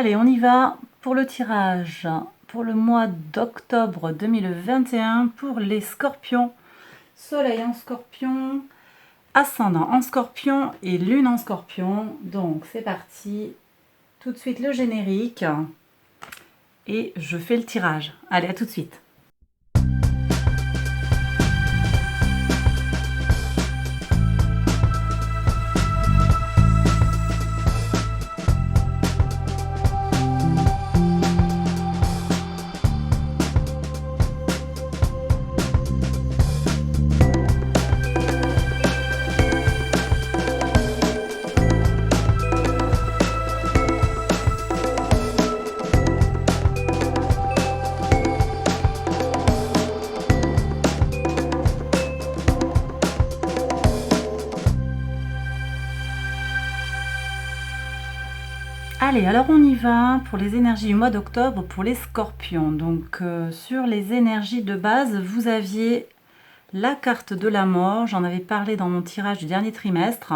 Allez, on y va pour le tirage pour le mois d'octobre 2021 pour les scorpions. Soleil en scorpion, ascendant en scorpion et lune en scorpion. Donc c'est parti, tout de suite le générique et je fais le tirage. Allez, à tout de suite. Allez, alors on y va pour les énergies du mois d'octobre pour les scorpions. Donc sur les énergies de base, vous aviez la carte de la mort. J'en avais parlé dans mon tirage du dernier trimestre.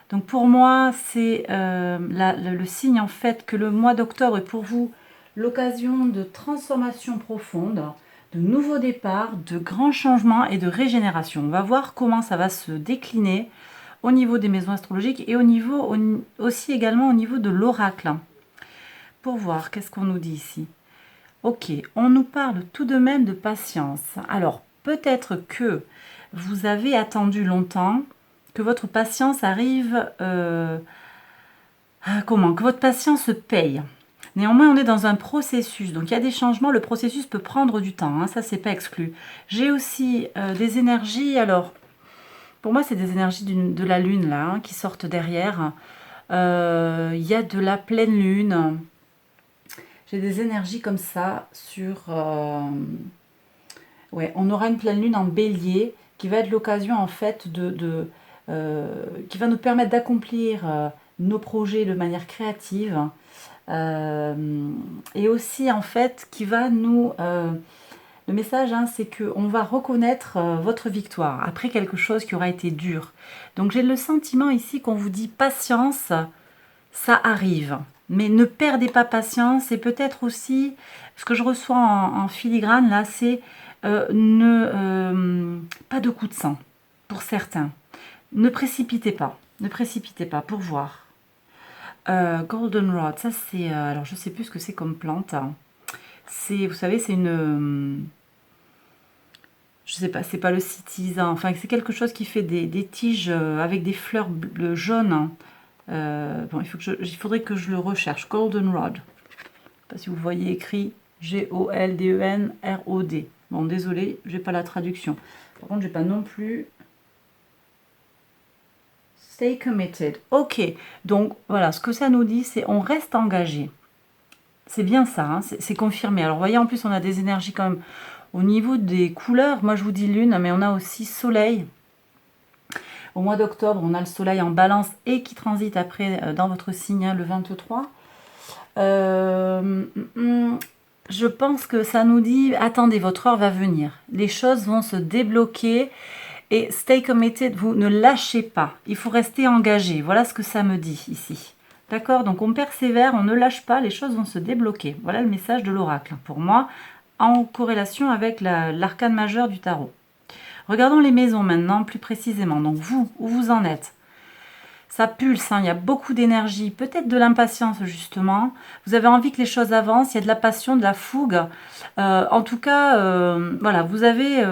Donc pour moi, c'est le signe en fait que le mois d'octobre est pour vous l'occasion de transformation profonde, de nouveaux départs, de grands changements et de régénération. On va voir comment ça va se décliner au niveau des maisons astrologiques et aussi également au niveau de l'oracle. Pour voir, qu'est-ce qu'on nous dit ici? Ok, on nous parle tout de même de patience. Alors, peut-être que vous avez attendu longtemps, que votre patience arrive... que votre patience se paye. Néanmoins, on est dans un processus, donc il y a des changements, le processus peut prendre du temps, hein, ça c'est pas exclu. J'ai aussi des énergies, alors... Pour moi, c'est des énergies de la lune, là, hein, qui sortent derrière. Il y a de la pleine lune. J'ai des énergies comme ça sur... Ouais, on aura une pleine lune en bélier qui va être l'occasion, en fait, qui va nous permettre d'accomplir nos projets de manière créative. Et aussi, en fait, qui va nous... Le message, hein, c'est qu'on va reconnaître votre victoire après quelque chose qui aura été dur. Donc j'ai le sentiment ici qu'on vous dit patience, ça arrive. Mais ne perdez pas patience. Et peut-être aussi, ce que je reçois en filigrane, là, c'est pas de coup de sang pour certains. Ne précipitez pas. Ne précipitez pas pour voir. Goldenrod, ça c'est... alors je ne sais plus ce que c'est comme plante. C'est, vous savez, c'est une... je sais pas, c'est pas le citizen, enfin c'est quelque chose qui fait des tiges avec des fleurs jaunes. Bon, il faudrait que je le recherche. Goldenrod. Je sais pas si vous voyez écrit Goldenrod. Bon, désolé, j'ai pas la traduction. Par contre, j'ai pas non plus. Stay committed. Ok, donc voilà, ce que ça nous dit, c'est on reste engagé. C'est bien ça, hein, c'est confirmé. Alors, vous voyez, en plus, on a des énergies quand même. Au niveau des couleurs, moi je vous dis lune, mais on a aussi soleil. Au mois d'octobre, on a le soleil en balance et qui transite après dans votre signe, hein, le 23. Je pense que ça nous dit, attendez, votre heure va venir. Les choses vont se débloquer et stay committed, vous ne lâchez pas. Il faut rester engagé. Voilà ce que ça me dit ici. D'accord? Donc on persévère, on ne lâche pas, les choses vont se débloquer. Voilà le message de l'oracle. Pour moi, en corrélation avec l'arcane majeur du tarot. Regardons les maisons maintenant, plus précisément. Donc vous, où vous en êtes? Ça pulse, hein, il y a beaucoup d'énergie, peut-être de l'impatience justement. Vous avez envie que les choses avancent, il y a de la passion, de la fougue. En tout cas, voilà, vous avez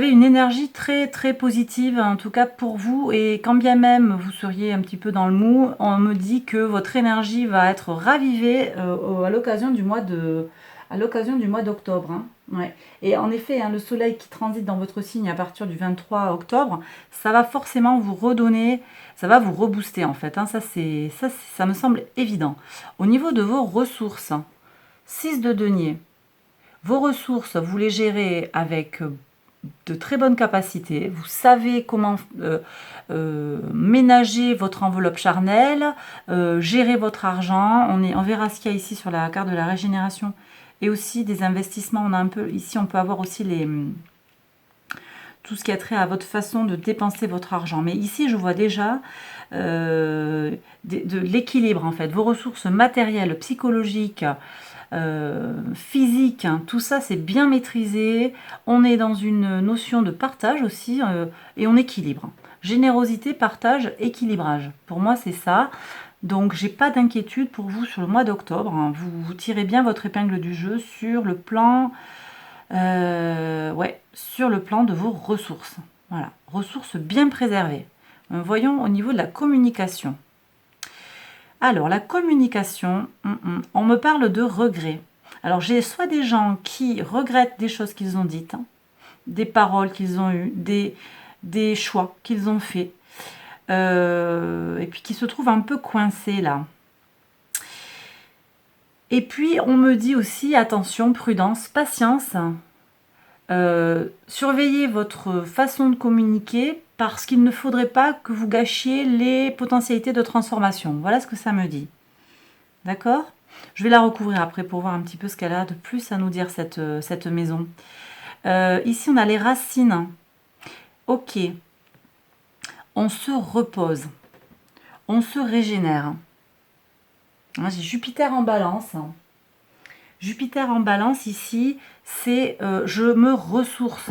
une énergie très très positive, en tout cas pour vous, et quand bien même vous seriez un petit peu dans le mou, on me dit que votre énergie va être ravivée à l'occasion du mois d'octobre. Hein. Ouais. Et en effet, hein, le soleil qui transite dans votre signe à partir du 23 octobre, ça va forcément vous redonner, ça va vous rebooster en fait. Hein. Ça me semble évident. Au niveau de vos ressources, 6 de denier. Vos ressources, vous les gérez avec de très bonnes capacités, vous savez comment ménager votre enveloppe charnelle, gérer votre argent, on verra ce qu'il y a ici sur la carte de la régénération, et aussi des investissements, ici on peut avoir aussi tout ce qui a trait à votre façon de dépenser votre argent. Mais ici, je vois déjà de l'équilibre, en fait. Vos ressources matérielles, psychologiques, physiques, hein, tout ça, c'est bien maîtrisé. On est dans une notion de partage aussi, et on équilibre. Générosité, partage, équilibrage. Pour moi, c'est ça. Donc, j'ai pas d'inquiétude pour vous sur le mois d'octobre, hein. Vous tirez bien votre épingle du jeu sur le plan, sur le plan de vos ressources. Voilà, ressources bien préservées. Voyons au niveau de la communication. Alors, la communication, on me parle de regrets. Alors, j'ai soit des gens qui regrettent des choses qu'ils ont dites, hein, des paroles qu'ils ont eues, des choix qu'ils ont faits, et puis qui se trouvent un peu coincés là. Et puis, on me dit aussi, attention, prudence, patience, surveillez votre façon de communiquer parce qu'il ne faudrait pas que vous gâchiez les potentialités de transformation. Voilà ce que ça me dit. D'accord ? Je vais la recouvrir après pour voir un petit peu ce qu'elle a de plus à nous dire, cette maison. Ici, on a les racines. Ok. On se repose. On se régénère. J'ai Jupiter en balance. Jupiter en balance ici, c'est je me ressource.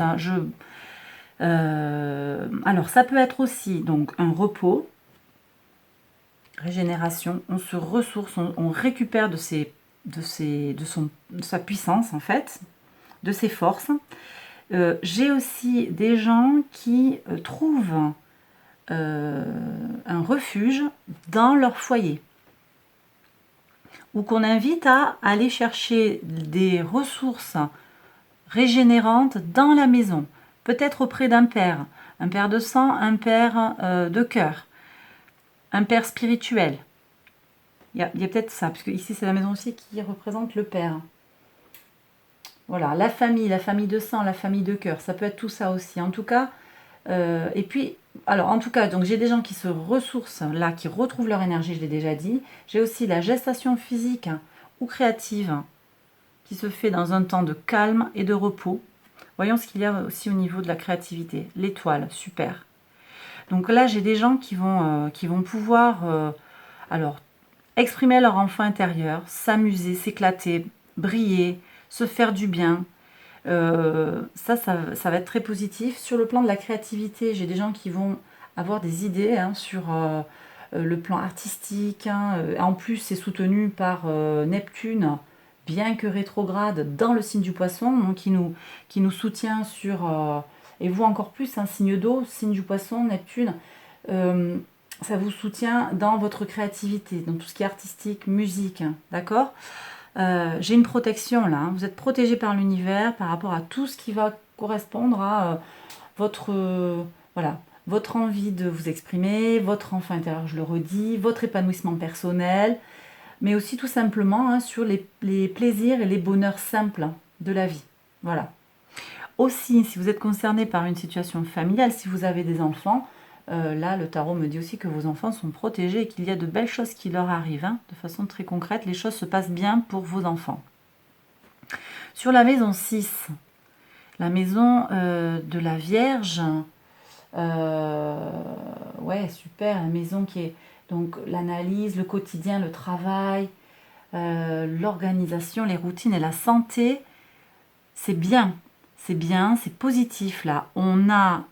Alors, ça peut être aussi donc un repos, régénération. On se ressource, on récupère de sa puissance en fait, de ses forces. J'ai aussi des gens qui trouvent un refuge dans leur foyer, ou qu'on invite à aller chercher des ressources régénérantes dans la maison, peut-être auprès d'un père de sang, un père de cœur, un père spirituel. Il y a peut-être ça, parce que ici c'est la maison aussi qui représente le père. Voilà, la famille de sang, la famille de cœur, ça peut être tout ça aussi. En tout cas, et puis, alors en tout cas, donc j'ai des gens qui se ressourcent là, qui retrouvent leur énergie, je l'ai déjà dit. J'ai aussi la gestation physique ou créative qui se fait dans un temps de calme et de repos. Voyons ce qu'il y a aussi au niveau de la créativité. L'étoile, super. Donc là, j'ai des gens qui vont pouvoir alors exprimer leur enfant intérieur, s'amuser, s'éclater, briller, se faire du bien. Ça va être très positif. Sur le plan de la créativité, j'ai des gens qui vont avoir des idées sur le plan artistique. En plus, c'est soutenu par Neptune, bien que rétrograde dans le signe du poisson, donc qui nous soutient sur... et vous encore plus, signe d'eau, signe du poisson, Neptune, ça vous soutient dans votre créativité, dans tout ce qui est artistique, musique, d'accord ? J'ai une protection là, vous êtes protégé par l'univers par rapport à tout ce qui va correspondre à votre envie de vous exprimer, votre enfant intérieur, je le redis, votre épanouissement personnel, mais aussi tout simplement sur les plaisirs et les bonheurs simples de la vie. Voilà. Aussi, si vous êtes concerné par une situation familiale, si vous avez des enfants, là, le tarot me dit aussi que vos enfants sont protégés et qu'il y a de belles choses qui leur arrivent, de façon très concrète. Les choses se passent bien pour vos enfants. Sur la maison 6, la maison de la Vierge, ouais, super, la maison qui est donc l'analyse, le quotidien, le travail, l'organisation, les routines et la santé, c'est bien. C'est bien, c'est positif là. On a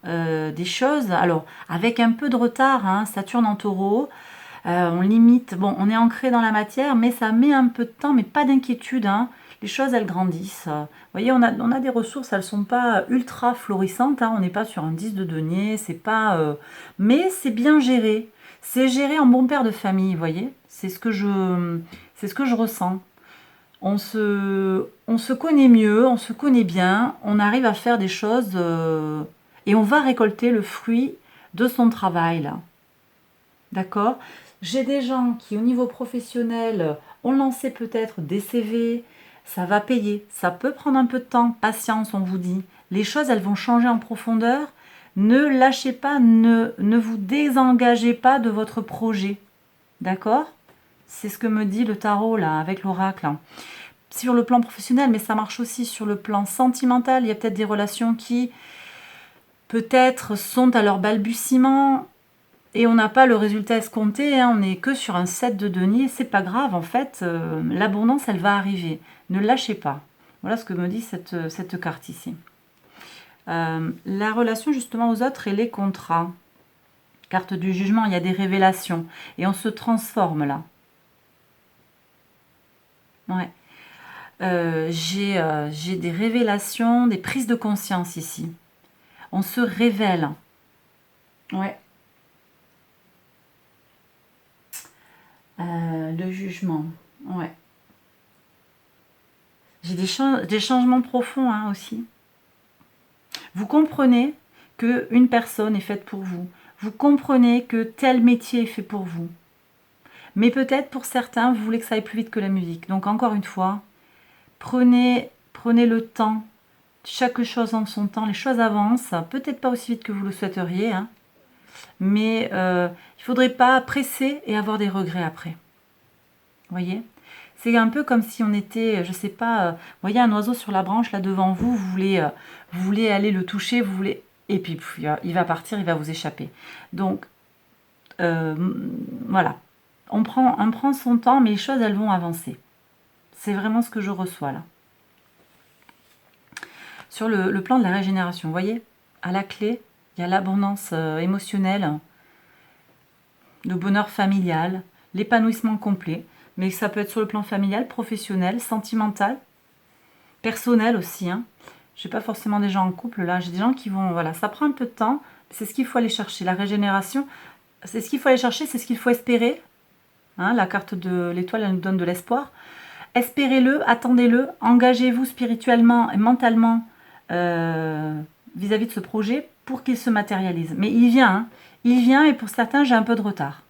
des choses, alors avec un peu de retard, Saturne en taureau, on limite, bon, on est ancré dans la matière, mais ça met un peu de temps, mais pas d'inquiétude. Les choses, elles grandissent. Vous voyez, on a des ressources, elles ne sont pas ultra florissantes, on n'est pas sur un 10 de denier, c'est pas... mais c'est bien géré. C'est géré en bon père de famille, vous voyez. C'est ce que je ressens. On se connaît mieux, on se connaît bien, on arrive à faire des choses et on va récolter le fruit de son travail là. D'accord ? J'ai des gens qui au niveau professionnel ont lancé peut-être des CV, ça va payer, ça peut prendre un peu de temps, patience on vous dit. Les choses elles vont changer en profondeur, ne lâchez pas, ne vous désengagez pas de votre projet. D'accord ? C'est ce que me dit le tarot là, avec l'oracle. Sur le plan professionnel, mais ça marche aussi sur le plan sentimental. Il y a peut-être des relations qui peut-être sont à leur balbutiement et on n'a pas le résultat escompté, hein, on n'est que sur un 7 de denier, c'est pas grave en fait, l'abondance elle va arriver, ne lâchez pas. Voilà ce que me dit cette carte ici. La relation justement aux autres et les contrats. Carte du jugement, il y a des révélations et on se transforme là. Ouais. J'ai des révélations, des prises de conscience ici. On se révèle. Ouais. Le jugement. Ouais. J'ai des changements profonds hein, aussi. Vous comprenez qu'une personne est faite pour vous. Vous comprenez que tel métier est fait pour vous. Mais peut-être pour certains, vous voulez que ça aille plus vite que la musique. Donc encore une fois, prenez le temps. Chaque chose en son temps. Les choses avancent. Peut-être pas aussi vite que vous le souhaiteriez. Hein, mais il ne faudrait pas presser et avoir des regrets après. Vous voyez ? C'est un peu comme si on était, je sais pas, vous voyez un oiseau sur la branche là devant vous, vous voulez aller le toucher, et puis il va partir, il va vous échapper. Donc, voilà, on prend son temps, mais les choses elles vont avancer. C'est vraiment ce que je reçois là. Sur le plan de la régénération, vous voyez, à la clé, il y a l'abondance émotionnelle, le bonheur familial, l'épanouissement complet. Mais ça peut être sur le plan familial, professionnel, sentimental, personnel aussi. Hein. Je n'ai pas forcément des gens en couple là, j'ai des gens qui vont... Voilà, ça prend un peu de temps, c'est ce qu'il faut aller chercher. La régénération, c'est ce qu'il faut aller chercher, c'est ce qu'il faut espérer. Hein, la carte de l'étoile, elle nous donne de l'espoir. Espérez-le, attendez-le, engagez-vous spirituellement et mentalement vis-à-vis de ce projet pour qu'il se matérialise. Mais il vient, hein. Il vient et pour certains, j'ai un peu de retard.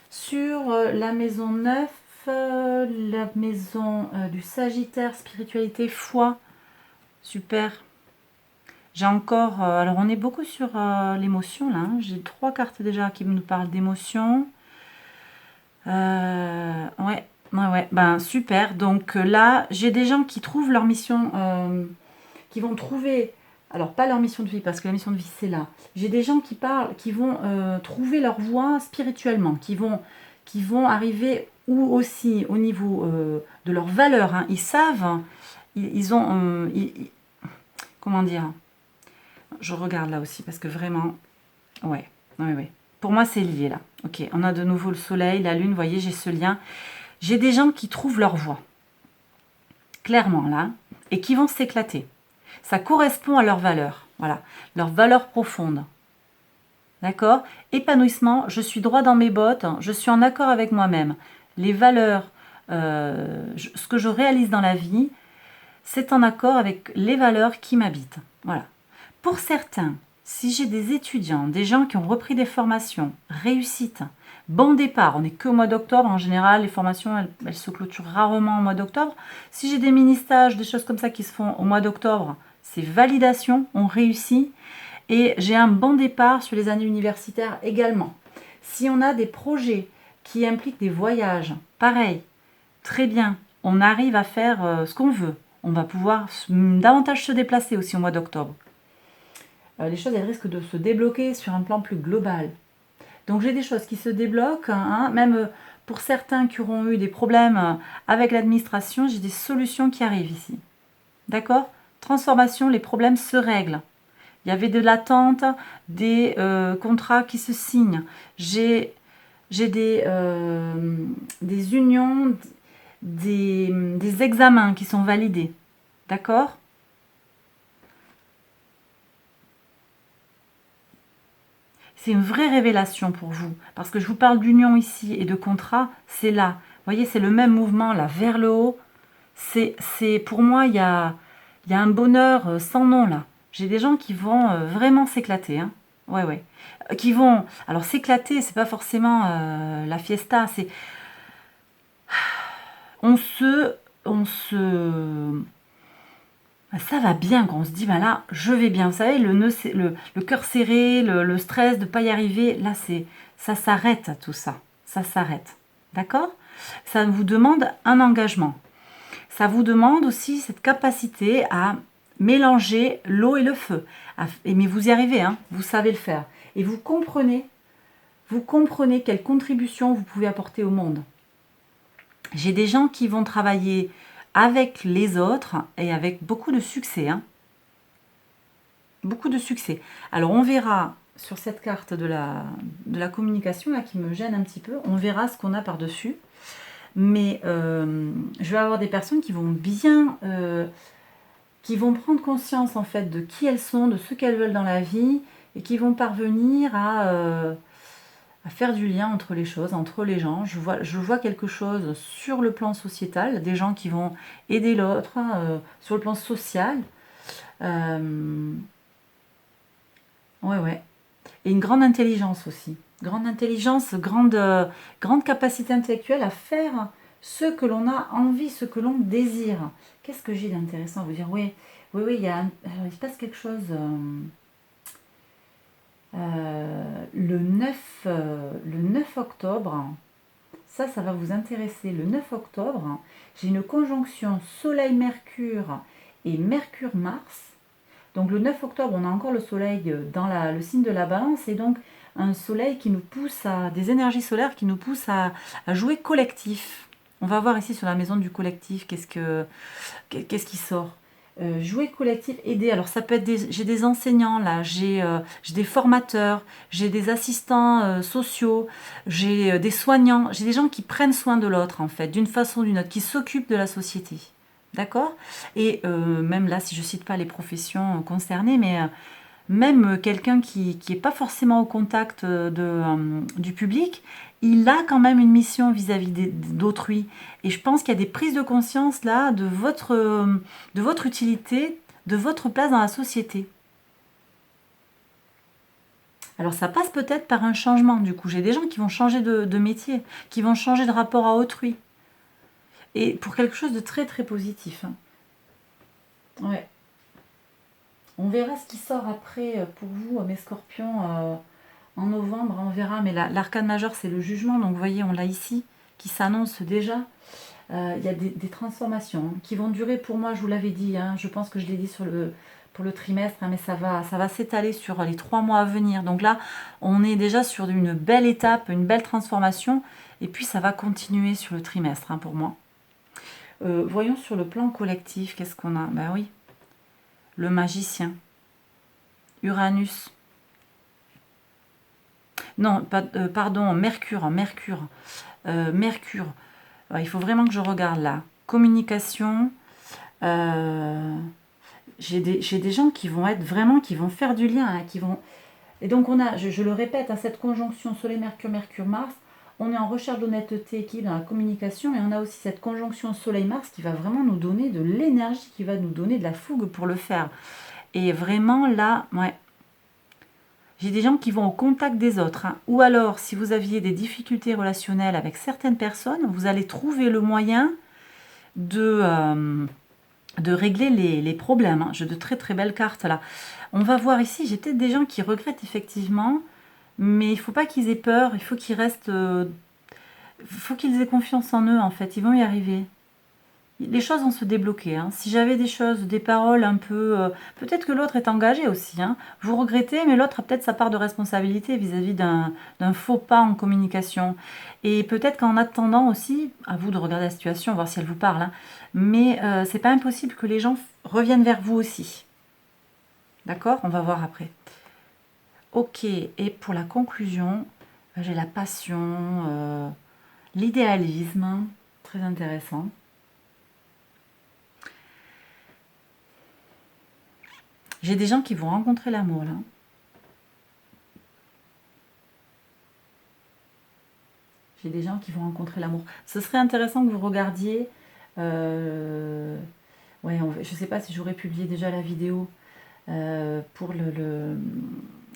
Sur la maison 9, la maison du Sagittaire, spiritualité, foi, super. J'ai encore, alors on est beaucoup sur l'émotion là, hein. J'ai 3 cartes déjà qui nous parlent d'émotion. Ouais, ben super. Donc là, j'ai des gens qui trouvent leur mission, qui vont trouver, alors pas leur mission de vie, parce que la mission de vie c'est là. J'ai des gens qui vont trouver leur voie spirituellement, qui vont arriver ou aussi au niveau de leurs valeurs. Hein. Ils savent, ils ont, comment dire, je regarde là aussi, parce que vraiment, ouais. Pour moi, c'est lié là. Ok, on a de nouveau le soleil, la lune, vous voyez, j'ai ce lien. J'ai des gens qui trouvent leur voie, clairement là, et qui vont s'éclater. Ça correspond à leurs valeurs, voilà, leurs valeurs profondes. D'accord ? Épanouissement, je suis droit dans mes bottes, je suis en accord avec moi-même. Les valeurs, ce que je réalise dans la vie, c'est en accord avec les valeurs qui m'habitent. Voilà. Pour certains, si j'ai des étudiants, des gens qui ont repris des formations, réussite, bon départ, on n'est que au mois d'octobre, en général, les formations, elles se clôturent rarement au mois d'octobre. Si j'ai des mini-stages, des choses comme ça qui se font au mois d'octobre, c'est validation, on réussit. Et j'ai un bon départ sur les années universitaires également. Si on a des projets qui impliquent des voyages, pareil, très bien, on arrive à faire ce qu'on veut. On va pouvoir davantage se déplacer aussi au mois d'octobre. Les choses, elles risquent de se débloquer sur un plan plus global. Donc j'ai des choses qui se débloquent, hein, même pour certains qui auront eu des problèmes avec l'administration, j'ai des solutions qui arrivent ici. D'accord ? Transformation, les problèmes se règlent. Il y avait de l'attente, des contrats qui se signent. J'ai des unions, des examens qui sont validés. D'accord ? C'est une vraie révélation pour vous. Parce que je vous parle d'union ici et de contrat, c'est là. Vous voyez, c'est le même mouvement là, vers le haut. Pour moi, il y a un bonheur sans nom là. J'ai des gens qui vont vraiment s'éclater. Hein. Ouais. Qui vont... Alors s'éclater, c'est pas forcément la fiesta. C'est... On se... Ça va bien quand on se dit, ben là, je vais bien. Vous savez, le cœur serré, le stress de ne pas y arriver, là, ça s'arrête tout ça. Ça s'arrête. D'accord ? Ça vous demande un engagement. Ça vous demande aussi cette capacité à mélanger l'eau et le feu. Mais vous y arrivez, hein, vous savez le faire. Et vous comprenez quelle contribution vous pouvez apporter au monde. J'ai des gens qui vont travailler avec les autres et avec beaucoup de succès. Hein. Beaucoup de succès. Alors on verra sur cette carte de la communication là, qui me gêne un petit peu, on verra ce qu'on a par-dessus. Mais je vais avoir des personnes qui vont bien... qui vont prendre conscience en fait de qui elles sont, de ce qu'elles veulent dans la vie et qui vont parvenir à faire du lien entre les choses, entre les gens. Je vois quelque chose sur le plan sociétal, des gens qui vont aider l'autre sur le plan social. Ouais. Et une grande intelligence aussi. Grande intelligence, grande capacité intellectuelle à faire ce que l'on a envie, ce que l'on désire. Qu'est-ce que j'ai d'intéressant à vous dire? Oui, alors, il se passe quelque chose. Le 9 octobre, ça va vous intéresser. Le 9 octobre, j'ai une conjonction Soleil-Mercure et Mercure-Mars. Donc le 9 octobre, on a encore le soleil dans le signe de la balance et donc un soleil qui nous pousse des énergies solaires qui nous poussent à jouer collectif. On va voir ici sur la maison du collectif, qu'est-ce qui sort. Jouer collectif, aider. Alors ça peut être j'ai des enseignants là, j'ai des formateurs, j'ai des assistants sociaux, j'ai des soignants, j'ai des gens qui prennent soin de l'autre en fait, d'une façon ou d'une autre, qui s'occupent de la société. D'accord? Et même là, si je ne cite pas les professions concernées, mais même quelqu'un qui n'est pas forcément au contact du public, il a quand même une mission vis-à-vis d'autrui. Et je pense qu'il y a des prises de conscience là de votre utilité, de votre place dans la société. Alors ça passe peut-être par un changement du coup. J'ai des gens qui vont changer de métier, qui vont changer de rapport à autrui. Et pour quelque chose de très très positif. Hein. Ouais. On verra ce qui sort après pour vous, mes scorpions, en novembre, on verra. Mais l'arcane majeur, c'est le jugement. Donc vous voyez, on l'a ici, qui s'annonce déjà. Il y a des transformations hein, qui vont durer pour moi, je vous l'avais dit. Hein, je pense que je l'ai dit pour le trimestre, hein, mais ça va s'étaler sur les 3 mois à venir. Donc là, on est déjà sur une belle étape, une belle transformation. Et puis ça va continuer sur le trimestre hein, pour moi. Voyons sur le plan collectif, qu'est-ce qu'on a? Ben oui, le magicien, Uranus. Non, pardon, Mercure. Il faut vraiment que je regarde là. Communication. J'ai des gens qui vont être vraiment, qui vont faire du lien, hein, qui vont... Et donc on a, je le répète, hein, cette conjonction Soleil-Mercure, Mercure-Mars, on est en recherche d'honnêteté, équilibre dans la communication, et on a aussi cette conjonction Soleil-Mars qui va vraiment nous donner de l'énergie, qui va nous donner de la fougue pour le faire. Et vraiment là, ouais, j'ai des gens qui vont au contact des autres. Hein. Ou alors, si vous aviez des difficultés relationnelles avec certaines personnes, vous allez trouver le moyen de régler les problèmes. Hein. J'ai de très très belles cartes là. On va voir ici, j'ai peut-être des gens qui regrettent effectivement, mais il ne faut pas qu'ils aient peur, il faut qu'ils restent... faut qu'ils aient confiance en eux en fait, ils vont y arriver. Les choses vont se débloquer. Hein. Si j'avais des choses, des paroles un peu... peut-être que l'autre est engagé aussi. Hein. Vous regrettez, mais l'autre a peut-être sa part de responsabilité vis-à-vis d'un faux pas en communication. Et peut-être qu'en attendant aussi, à vous de regarder la situation, voir si elle vous parle, hein, mais c'est pas impossible que les gens reviennent vers vous aussi. D'accord? On va voir après. Ok, et pour la conclusion, j'ai la passion, l'idéalisme, très intéressant. J'ai des gens qui vont rencontrer l'amour là. J'ai des gens qui vont rencontrer l'amour. Ce serait intéressant que vous regardiez. Ouais, je ne sais pas si j'aurais publié déjà la vidéo pour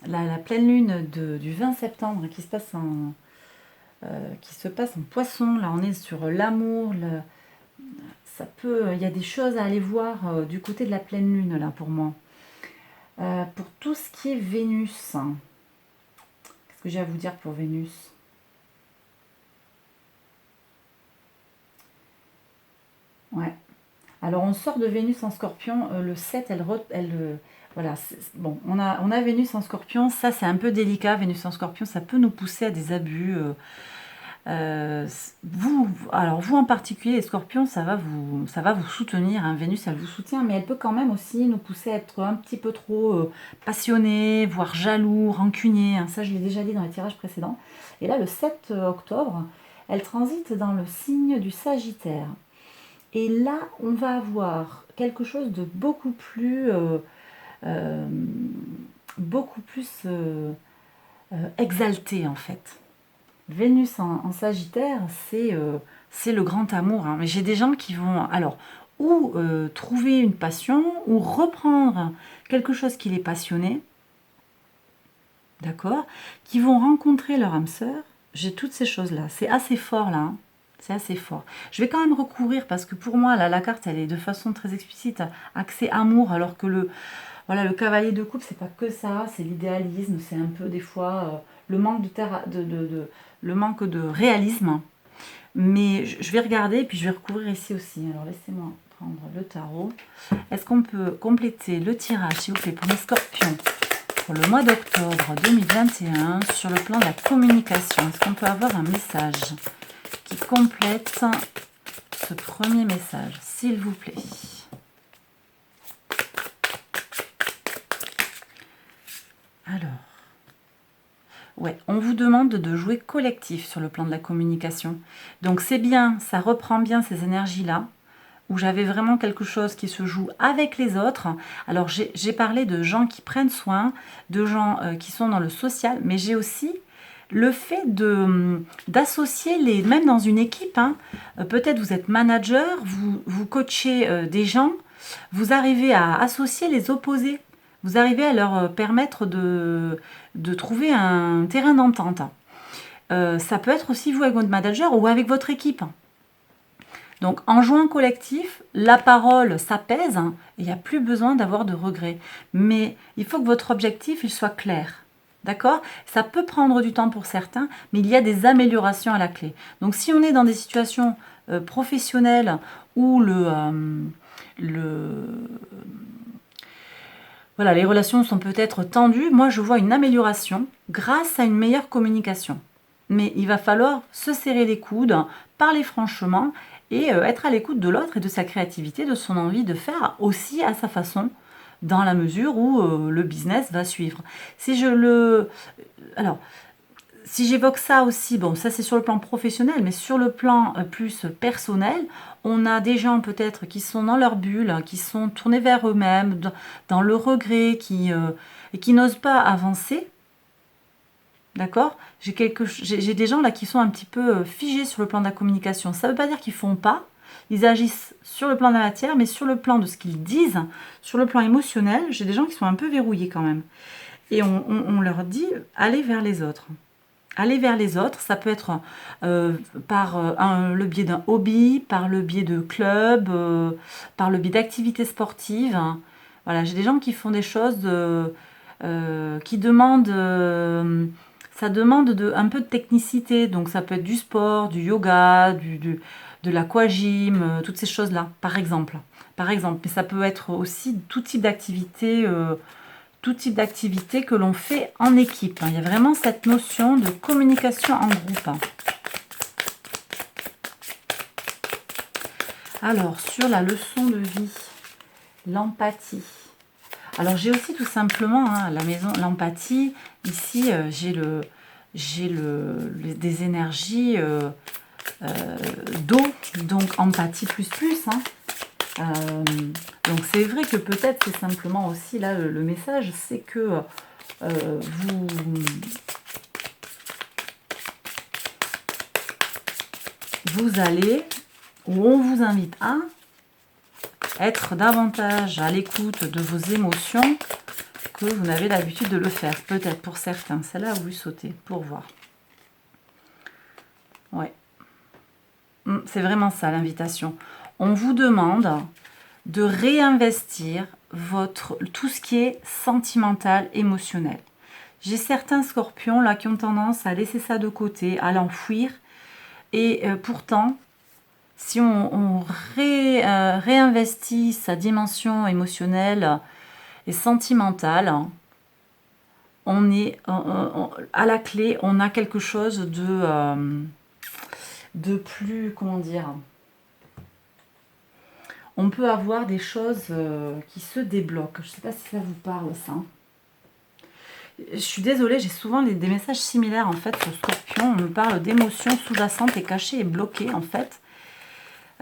la pleine lune du 20 septembre qui se passe en Poisson. Là, on est sur l'amour. Il y a des choses à aller voir du côté de la pleine lune là pour moi. Pour tout ce qui est Vénus, hein. Qu'est-ce que j'ai à vous dire pour Vénus? Ouais. Alors, on sort de Vénus en Scorpion, le 7, voilà, bon, on a Vénus en Scorpion, ça c'est un peu délicat, Vénus en Scorpion, ça peut nous pousser à des abus. Alors vous en particulier, les Scorpions, ça va vous soutenir, hein. Vénus, elle vous soutient, mais elle peut quand même aussi nous pousser à être un petit peu trop passionné, voire jaloux, rancunier, hein. Ça, je l'ai déjà dit dans les tirages précédents. Et là, le 7 octobre, elle transite dans le signe du Sagittaire. Et là, on va avoir quelque chose de euh, beaucoup plus exalté en fait. Vénus en Sagittaire, c'est le grand amour, hein. Mais j'ai des gens qui vont, alors, ou trouver une passion, ou reprendre quelque chose qui les passionnait, d'accord, qui vont rencontrer leur âme sœur. J'ai toutes ces choses-là. C'est assez fort, là, hein. C'est assez fort. Je vais quand même recourir, parce que pour moi, là, la carte, elle est de façon très explicite, axée amour, alors que voilà, le cavalier de coupe, c'est pas que ça, c'est l'idéalisme, c'est un peu des fois le manque le manque de réalisme. Mais je vais regarder et puis je vais recouvrir ici aussi. Alors laissez-moi prendre le tarot. Est-ce qu'on peut compléter le tirage, s'il vous plaît, pour les scorpions pour le mois d'octobre 2021 sur le plan de la communication? Est-ce qu'on peut avoir un message qui complète ce premier message, s'il vous plaît? Alors, ouais, on vous demande de jouer collectif sur le plan de la communication. Donc c'est bien, ça reprend bien ces énergies-là, où j'avais vraiment quelque chose qui se joue avec les autres. Alors j'ai parlé de gens qui prennent soin, de gens qui sont dans le social, mais j'ai aussi le fait d'associer même dans une équipe, hein. Peut-être vous êtes manager, vous coachez des gens, vous arrivez à associer les opposés. Vous arrivez à leur permettre de trouver un terrain d'entente. Ça peut être aussi vous avec votre manager ou avec votre équipe. Donc en jouant collectif, la parole s'apaise et il n'y a plus besoin d'avoir de regrets. Mais il faut que votre objectif il soit clair. D'accord? Ça peut prendre du temps pour certains, mais il y a des améliorations à la clé. Donc si on est dans des situations professionnelles où voilà, les relations sont peut-être tendues, moi je vois une amélioration grâce à une meilleure communication. Mais il va falloir se serrer les coudes, parler franchement et être à l'écoute de l'autre et de sa créativité, de son envie de faire aussi à sa façon, dans la mesure où le business va suivre. Alors, si j'évoque ça aussi, bon, ça c'est sur le plan professionnel, mais sur le plan plus personnel, on a des gens peut-être qui sont dans leur bulle, qui sont tournés vers eux-mêmes, dans le regret, et qui n'osent pas avancer. D'accord? J'ai des gens là qui sont un petit peu figés sur le plan de la communication. Ça ne veut pas dire qu'ils ne font pas. Ils agissent sur le plan de la matière, mais sur le plan de ce qu'ils disent, sur le plan émotionnel, j'ai des gens qui sont un peu verrouillés quand même. Et on leur dit, allez vers les autres. Aller vers les autres, ça peut être par le biais d'un hobby, par le biais de clubs, par le biais d'activités sportives. Voilà, j'ai des gens qui font des choses qui demandent, ça demande un peu de technicité. Donc ça peut être du sport, du yoga, de l'aquagym, toutes ces choses-là, par exemple. Mais ça peut être aussi tout type d'activité. Tout type d'activité que l'on fait en équipe. Il y a vraiment cette notion de communication en groupe. Alors, sur la leçon de vie, l'empathie. Alors, j'ai aussi tout simplement à la maison l'empathie. Ici, j'ai des énergies d'eau, donc empathie plus. Donc c'est vrai que peut-être c'est simplement aussi là le message, c'est que vous allez, ou on vous invite à être davantage à l'écoute de vos émotions que vous n'avez l'habitude de le faire, peut-être pour certains. Celle-là, vous sautez pour voir. Ouais. C'est vraiment ça l'invitation. On vous demande de réinvestir tout ce qui est sentimental, émotionnel. J'ai certains scorpions là qui ont tendance à laisser ça de côté, à l'enfouir. Et pourtant, Si on réinvestit sa dimension émotionnelle et sentimentale, on est à la clé, on a quelque chose de plus, comment dire, on peut avoir des choses qui se débloquent. Je ne sais pas si ça vous parle, ça. Je suis désolée, j'ai souvent des messages similaires, en fait, sur Scorpion. On me parle d'émotions sous-jacentes et cachées et bloquées, en fait.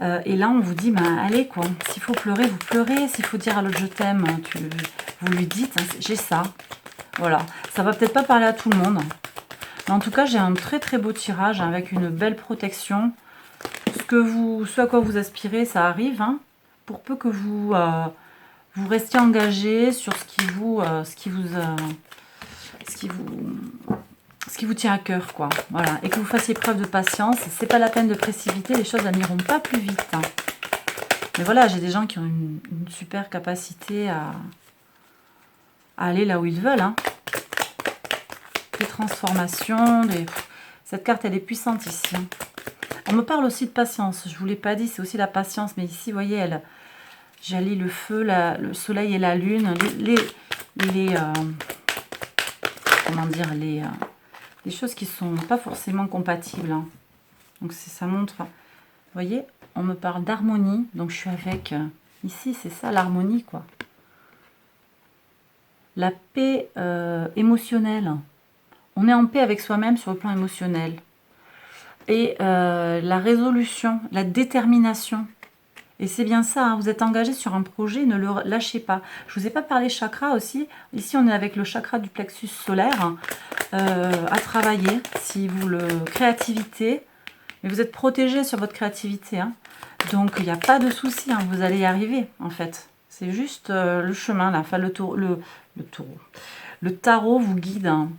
Et là, on vous dit, bah, allez, quoi. S'il faut pleurer, vous pleurez. S'il faut dire à l'autre, je t'aime, vous lui dites, hein, j'ai ça. Voilà. Ça va peut-être pas parler à tout le monde. Mais en tout cas, j'ai un très, très beau tirage hein, avec une belle protection. Ce à quoi vous aspirez, ça arrive, hein. Pour peu que vous restiez engagé sur ce qui vous tient à cœur, quoi. Voilà, et que vous fassiez preuve de patience. C'est pas la peine de précipiter, les choses n'iront pas plus vite. Hein. Mais voilà, j'ai des gens qui ont une super capacité à aller là où ils veulent. Hein. Des transformations, cette carte, elle est puissante ici. Hein. On me parle aussi de patience. Je vous l'ai pas dit, c'est aussi la patience. Mais ici, vous voyez, j'allie le feu, le soleil et la lune. Comment dire, les choses qui sont pas forcément compatibles. Hein. Donc, ça montre... Vous voyez, on me parle d'harmonie. Donc, je suis avec... ici, c'est ça, l'harmonie, quoi. La paix émotionnelle. On est en paix avec soi-même sur le plan émotionnel. Et la résolution, la détermination. Et c'est bien ça, hein, vous êtes engagé sur un projet, ne le lâchez pas. Je ne vous ai pas parlé chakra aussi. Ici, on est avec le chakra du plexus solaire à travailler. Si vous créativité, mais vous êtes protégé sur votre créativité. Hein. Donc, il n'y a pas de souci, hein, vous allez y arriver, en fait. C'est juste le chemin, là. Enfin, le tarot vous guide hein,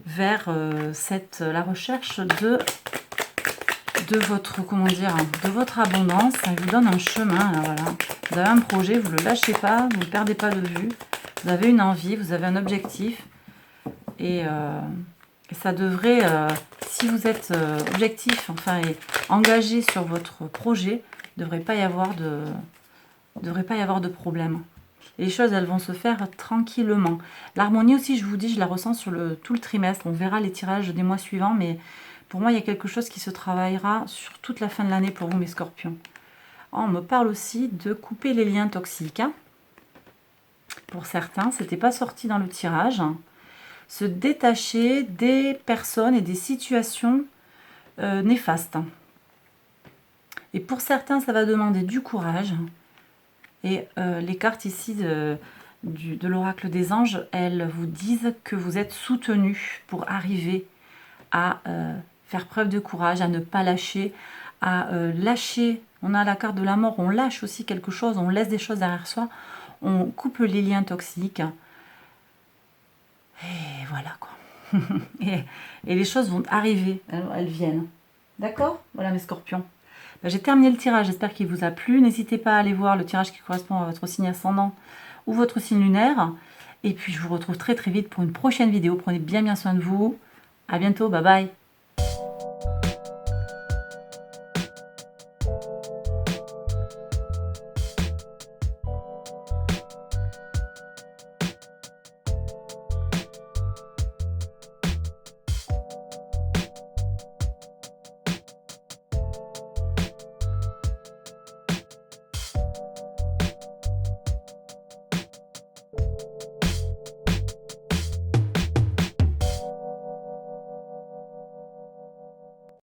vers la recherche de votre, comment dire, de votre abondance. Ça vous donne un chemin, là, voilà. Vous avez un projet, vous ne le lâchez pas, vous ne le perdez pas de vue. Vous avez une envie, vous avez un objectif. Et ça devrait, si vous êtes objectif, enfin, et engagé sur votre projet, il ne devrait pas y avoir de problème. Et les choses, elles vont se faire tranquillement. L'harmonie aussi, je vous dis, je la ressens sur tout le trimestre. On verra les tirages des mois suivants, mais pour moi, il y a quelque chose qui se travaillera sur toute la fin de l'année pour vous, mes scorpions. On me parle aussi de couper les liens toxiques. Hein. Pour certains, ce n'était pas sorti dans le tirage. Se détacher des personnes et des situations néfastes. Et pour certains, ça va demander du courage. Et les cartes ici de l'oracle des anges, elles vous disent que vous êtes soutenu pour arriver à faire preuve de courage, à ne pas lâcher, à lâcher. On a la carte de la mort, on lâche aussi quelque chose, on laisse des choses derrière soi, on coupe les liens toxiques. Et voilà quoi. et les choses vont arriver, elles viennent. D'accord? Voilà mes scorpions. Ben, j'ai terminé le tirage, j'espère qu'il vous a plu. N'hésitez pas à aller voir le tirage qui correspond à votre signe ascendant ou votre signe lunaire. Et puis je vous retrouve très très vite pour une prochaine vidéo. Prenez bien soin de vous. À bientôt, bye bye.